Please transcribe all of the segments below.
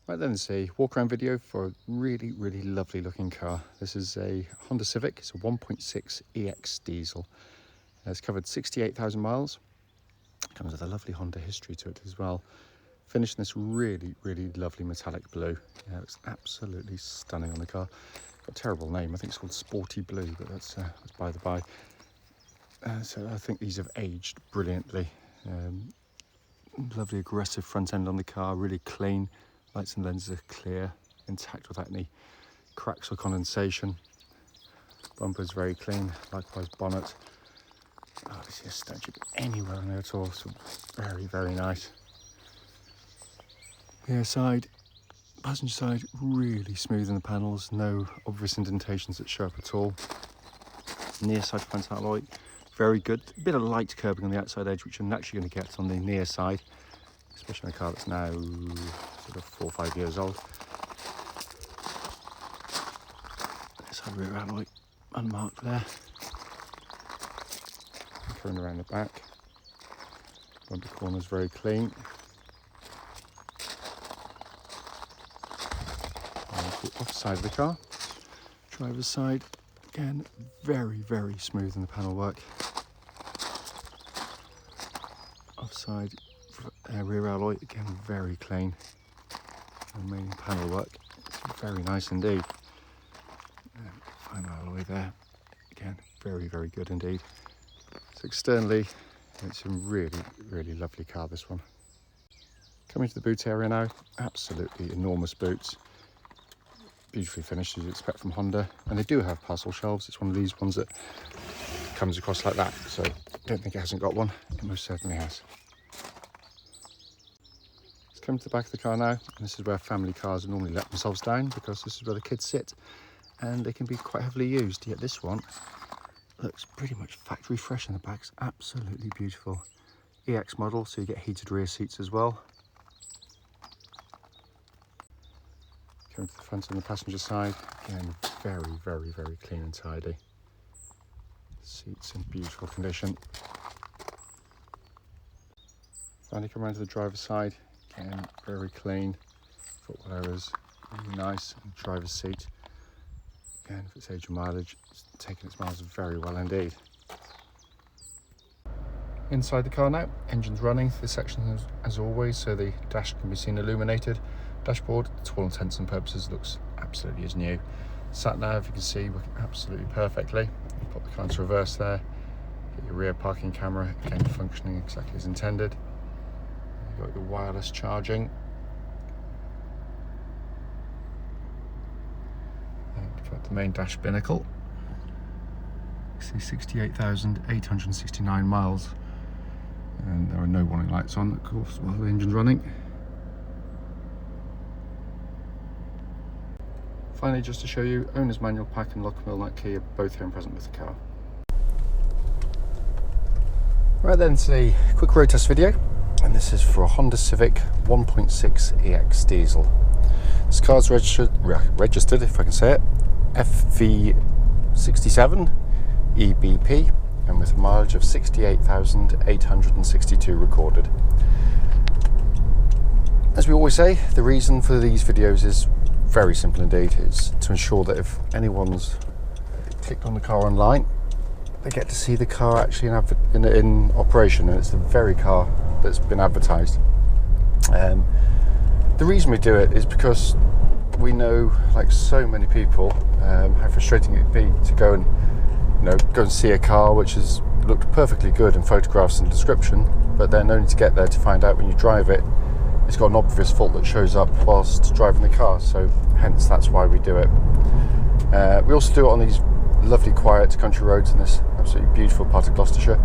Right then, it's a walk around video for a really, really lovely looking car. This is a Honda Civic. It's a 1.6 EX diesel. It's covered 68,000 miles. Comes with a lovely Honda history to it as well. Finished in this really, really lovely metallic blue. Yeah, it's absolutely stunning on the car. Got a terrible name. I think it's called Sporty Blue, but that's by the by. So I think these have aged brilliantly. Lovely aggressive front end on the car, really clean. Lights and lenses are clear, intact without any cracks or condensation. Bumper's very clean, likewise bonnet. Oh, this just don't chip anywhere in there at all, so very, very nice. Rear side, passenger side, really smooth in the panels, no obvious indentations that show up at all. Near side front alloy, very good. A bit of light curbing on the outside edge, which you're naturally going to get on the near side, especially in a car that's now sort of 4 or 5 years old. Side rear alloy unmarked there. Going around the back. Bumper corner's very clean. And the off side of the car. Driver's side, again, very, very smooth in the panel work. Offside rear alloy, again, very clean. And main panel work, it's very nice indeed. Fine alloy there, again, very, very good indeed. So externally, it's a really, really lovely car, this one. Coming to the boot area now, absolutely enormous boots. Beautifully finished, as you'd expect from Honda. And they do have parcel shelves. It's one of these ones that comes across like that. So I don't think it hasn't got one. It most certainly has. Let's come to the back of the car now. And this is where family cars normally let themselves down, because this is where the kids sit. And they can be quite heavily used. Yet this one looks pretty much factory fresh in the back. It's absolutely beautiful. EX model, so you get heated rear seats as well. Going to the front and the passenger side, again, very, very, very clean and tidy. Seats in beautiful condition. Finally come around to the driver's side, again, very clean. Footwell areas, really nice. And driver's seat, again, for its age and mileage, it's taking its miles very well indeed. Inside the car now, engine's running. This section as always, so the dash can be seen illuminated. Dashboard, to all intents and purposes, looks absolutely as new. Sat nav, you can see, working absolutely perfectly. You pop the car into reverse there. Get your rear parking camera, again functioning exactly as intended. You've got your wireless charging. And you've got the main dash binnacle. You see 68,869 miles. And there are no warning lights on, of course, while the engine's running. Finally, just to show you, owner's manual pack and lock wheel nut key are both here and present with the car. Right then, it's a quick road test video, and this is for a Honda Civic 1.6 EX diesel. This car's registered, if I can say it, FV67EBP, and with a mileage of 68,862 recorded. As we always say, the reason for these videos is very simple indeed. It's to ensure that if anyone's clicked on the car online, they get to see the car actually in operation, and it's the very car that's been advertised. The reason we do it is because we know, like so many people, how frustrating it'd be to go and see a car which has looked perfectly good in photographs and description, but then only to get there to find out when you drive it, it's got an obvious fault that shows up whilst driving the car. So hence that's why we do it. We also do it on these lovely quiet country roads in this absolutely beautiful part of Gloucestershire.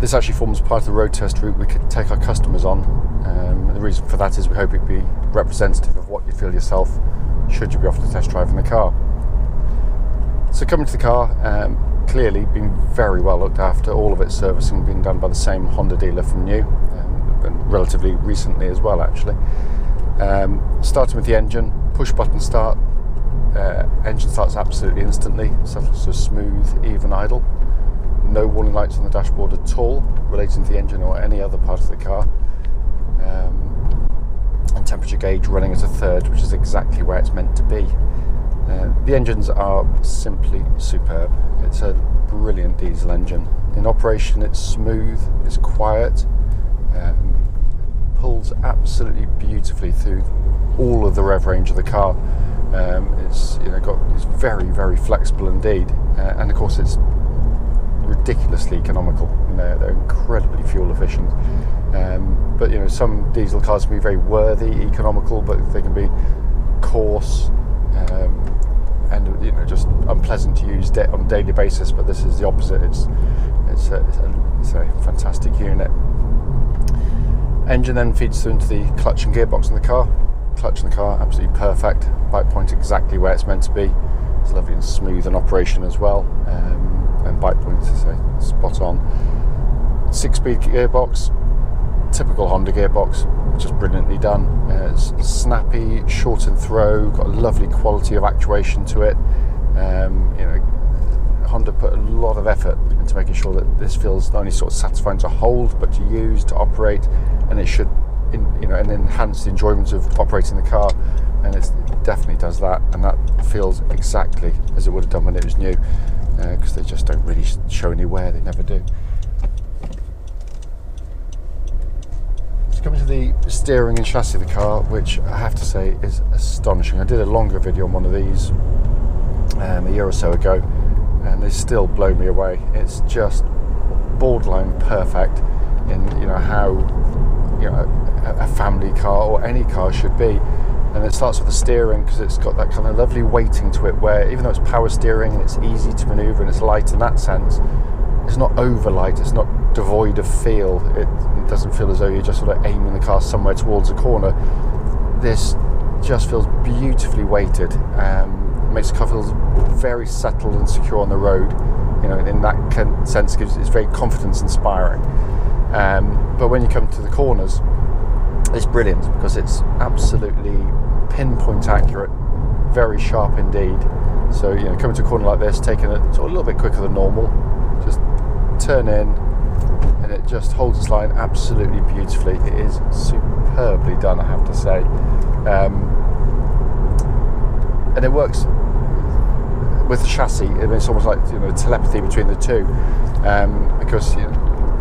This actually forms part of the road test route we could take our customers on. The reason for that is we hope it be representative of what you feel yourself should you be off to test driving the car. So coming to the car, clearly been very well looked after. All of its servicing being done by the same Honda dealer from new, and relatively recently as well actually. Starting with the engine, push button start. Engine starts absolutely instantly, so smooth, even idle. No warning lights on the dashboard at all relating to the engine or any other part of the car. And pressure gauge running at a third, which is exactly where it's meant to be. The engines are simply superb. It's a brilliant diesel engine. In operation, it's smooth, it's quiet, pulls absolutely beautifully through all of the rev range of the car. It's very, very flexible indeed, and of course it's ridiculously economical. They're incredibly fuel efficient. But some diesel cars can be very worthy, economical, but they can be coarse and just unpleasant to use on a daily basis. But this is the opposite. It's a fantastic unit. Engine then feeds through into the clutch and gearbox in the car. Clutch in the car absolutely perfect. Bike point exactly where it's meant to be. It's lovely and smooth in operation as well. And bike point, as I say, spot on. 6-speed gearbox, typical Honda gearbox, just brilliantly done. It's snappy, short in throw, got a lovely quality of actuation to it. Honda put a lot of effort into making sure that this feels not only sort of satisfying to hold, but to use, to operate, and it should, and enhance the enjoyment of operating the car. And it definitely does that, and that feels exactly as it would have done when it was new, because they just don't really show any wear. They never do. Coming to the steering and chassis of the car, which I have to say is astonishing. I did a longer video on one of these a year or so ago, and they still blow me away. It's just borderline perfect in how a family car or any car should be. And it starts with the steering, because it's got that kind of lovely weighting to it, where even though it's power steering and it's easy to manoeuvre and it's light in that sense, it's not over light, it's not devoid of feel. It doesn't feel as though you're just sort of aiming the car somewhere towards a corner. This just feels beautifully weighted. Makes the car feel very settled and secure on the road. In that sense, it's very confidence inspiring. But when you come to the corners, it's brilliant, because it's absolutely pinpoint accurate, very sharp indeed. So coming to a corner like this, taking it sort of a little bit quicker than normal, just turn in, and it just holds its line absolutely beautifully. It is superbly done, I have to say. And it works with the chassis. It's almost like telepathy between the two, because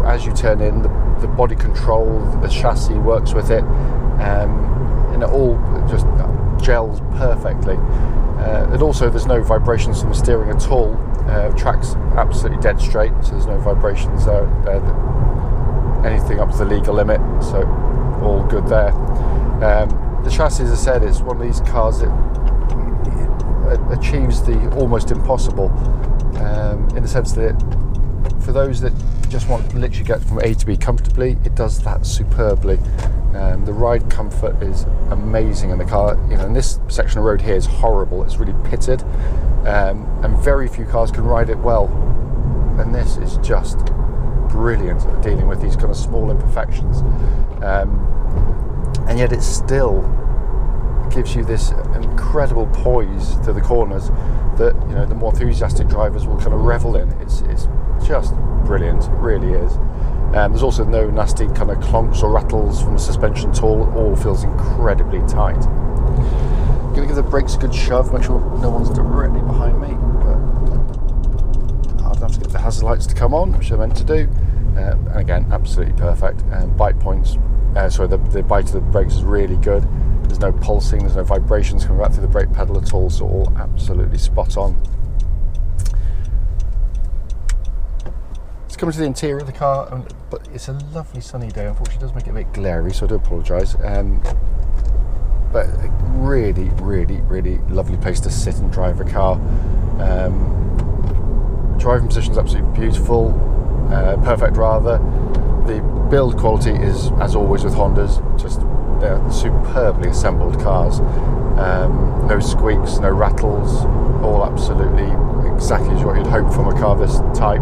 as you turn in, the body control, the chassis works with it, and it all just gels perfectly. And also, there's no vibrations from the steering at all. Track's absolutely dead straight, so there's no vibrations there. Anything up to the legal limit, so all good there. The chassis, as I said, is one of these cars that achieves the almost impossible, in the sense that for those that just want to literally get from A to B comfortably, it does that superbly. The ride comfort is amazing in the car. And this section of road here is horrible. It's really pitted, and very few cars can ride it well. And this is just brilliant at dealing with these kind of small imperfections. And yet it still gives you this incredible poise to the corners that the more enthusiastic drivers will kind of revel in. It's just brilliant, it really is. There's also no nasty kind of clonks or rattles from the suspension at all. It all feels incredibly tight. I'm going to give the brakes a good shove, make sure no one's directly behind me. But I'll have to get the hazard lights to come on, which they're meant to do. And again, absolutely perfect. Bite points, the bite of the brakes is really good. There's no pulsing, there's no vibrations coming back through the brake pedal at all, so all absolutely spot on. Let's come to the interior of the car, but it's a lovely sunny day. Unfortunately, it does make it a bit glary, so I do apologise. But a really, really, really lovely place to sit and drive a car. Driving position is absolutely beautiful, perfect rather. The build quality is, as always with Hondas, just they're superbly assembled cars. No squeaks, no rattles, all absolutely exactly as what you'd hope from a car this type.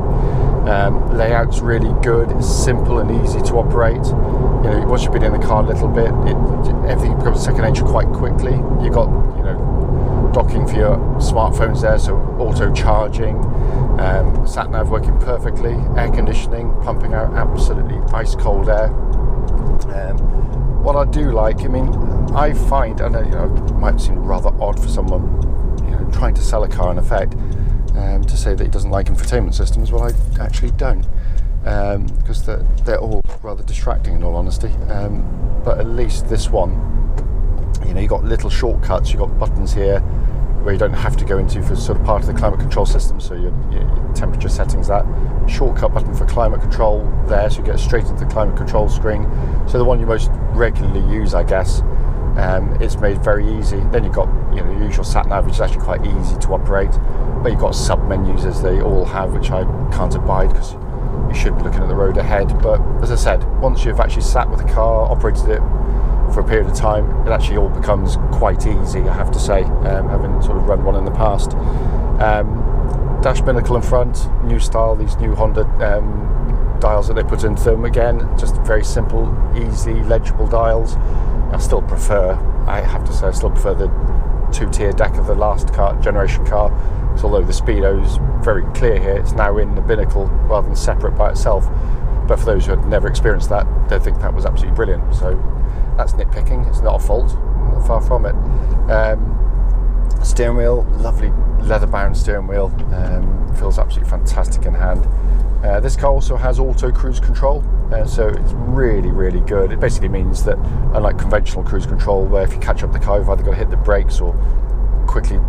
Layout's really good, it's simple and easy to operate. Once you've been in the car a little bit, everything becomes second nature quite quickly. You've got docking for your smartphones there, so auto charging, sat nav working perfectly, air conditioning pumping out absolutely ice cold air. What I do like, I find, and it might seem rather odd for someone trying to sell a car in effect, to say that he doesn't like infotainment systems. Well, I actually don't, because they're all rather distracting in all honesty. But at least this one, you've got little shortcuts, you've got buttons here where you don't have to go into for sort of part of the climate control system, so your temperature settings, that shortcut button for climate control there, so you get straight into the climate control screen. So the one you most regularly use, I guess, it's made very easy. Then you've got your usual sat nav, which is actually quite easy to operate, but you've got sub menus as they all have, which I can't abide because you should be looking at the road ahead. But as I said, once you've actually sat with the car, operated it for a period of time, it actually all becomes quite easy, I have to say, having sort of run one in the past. Dash binnacle in front, new style, these new Honda dials that they put into them. Again, just very simple, easy, legible dials. I have to say, I still prefer the two-tier deck of the last generation car. So although the speedo's very clear here, it's now in the binnacle rather than separate by itself. But for those who had never experienced that, they think that was absolutely brilliant. So that's nitpicking, it's not a fault, not far from it. Steering wheel, lovely leather-bound steering wheel, feels absolutely fantastic in hand. This car also has auto cruise control, so it's really, really good. It basically means that, unlike conventional cruise control, where if you catch up the car, you've either got to hit the brakes or quickly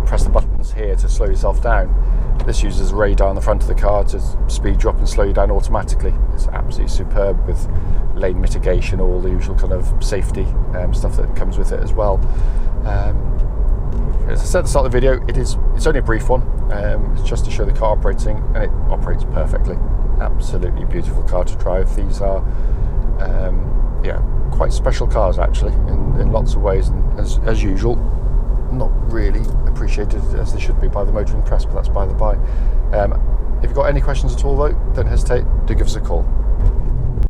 press the buttons here to slow yourself down. This uses radar on the front of the car to speed you up and slow you down automatically. It's absolutely superb, with lane mitigation, all the usual kind of safety stuff that comes with it as well. As I said at the start of the video, it's only a brief one. It's just to show the car operating, and it operates perfectly. Absolutely beautiful car to drive. These are quite special cars actually in lots of ways, and as usual, not really appreciated as they should be by the motoring press, but that's by the by. If you've got any questions at all though, don't hesitate, do give us a call.